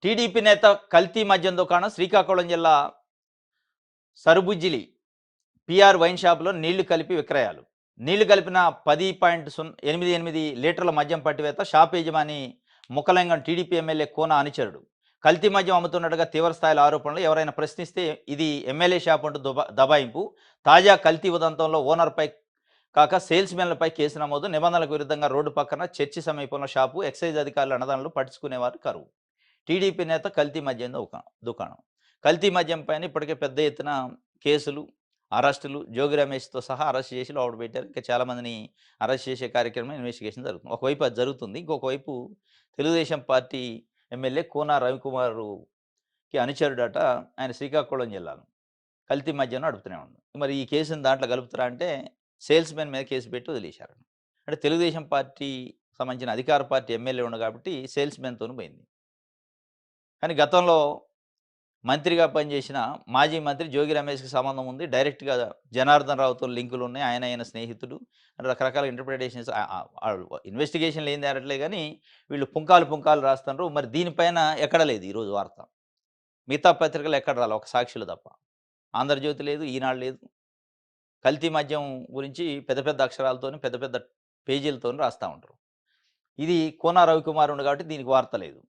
TDP నేత కల్తీ మద్యం దుకాణం శ్రీకాకుళం జిల్లా సరుబుజ్జిలి పిఆర్ వైన్ షాపులో నీళ్లు కలిపి విక్రయాలు. నీళ్లు కలిపిన 10.88 లీటర్ల మద్యం పట్టివేత. షాప్ యజమాని ముఖలింగం టీడీపీ ఎమ్మెల్యే కూన అనుచరుడు. కల్తీ మద్యం అమ్ముతున్నట్టుగా తీవ్రస్థాయిలో ఆరోపణలు. ఎవరైనా ప్రశ్నిస్తే ఇది ఎమ్మెల్యే షాప్ అంటూ దబాయింపు. తాజా కల్తీ ఉదంతంలో ఓనర్పై కాక సేల్స్మెన్లపై కేసు నమోదు. నిబంధనలకు విరుద్ధంగా రోడ్డు పక్కన చర్చి సమీపంలో షాపు. ఎక్సైజ్ అధికారుల అన్నదానాలు పట్టించుకునేవారు కరువు. టీడీపీ నేత కల్తీ మద్యం దుకాణం. కల్తీ మద్యం పైన ఇప్పటికే పెద్ద ఎత్తున కేసులు, అరెస్టులు, జోగి రమేష్తో సహా అరెస్ట్ చేసి లోపల పెట్టారు. ఇంకా చాలామందిని అరెస్ట్ చేసే కార్యక్రమం, ఇన్వెస్టిగేషన్ జరుగుతుంది. ఒకవైపు అది జరుగుతుంది. ఇంకొక వైపు తెలుగుదేశం పార్టీ ఎమ్మెల్యే కూన రవికుమార్కి అనుచరుడట. ఆయన శ్రీకాకుళం జిల్లాలో కల్తీ మద్యం నడుపుతూనే ఉంది. మరి ఈ కేసుని దాంట్లో కలుపుతారా అంటే సేల్స్మెన్ మీద కేసు పెట్టి వదిలేశారు. అంటే తెలుగుదేశం పార్టీ సంబంధించిన అధికార పార్టీ ఎమ్మెల్యే ఉండు కాబట్టి సేల్స్మెన్తోనూ పోయింది. కానీ గతంలో మంత్రిగా పనిచేసిన మాజీ మంత్రి జోగి రమేష్‌కి సంబంధం ఉంది. డైరెక్ట్‌గా జనార్దన్ రావుతో లింకులు ఉన్నాయి. ఆయన స్నేహితుడు. రకరకాల ఇంటర్ప్రిటేషన్స్ ఇన్వెస్టిగేషన్‌లు ఏం తేరట్లే గానీ వీళ్ళు పుంకాలు రాస్తున్నారు. మరి దీనిపైన ఎక్కడ లేదు ఈరోజు వార్త. మిగతా పత్రికలు ఎక్కడ రాలే. ఒక సాక్షులు తప్ప. ఆంధ్రజ్యోతి లేదు, ఈనాడు లేదు. కల్తీ మద్యం గురించి పెద్ద పెద్ద అక్షరాలతోని, పెద్ద పెద్ద పేజీలతోని రాస్తా ఉంటారు. ఇది కూన రవికుమార్ ఉండు కాబట్టి దీనికి వార్త లేదు.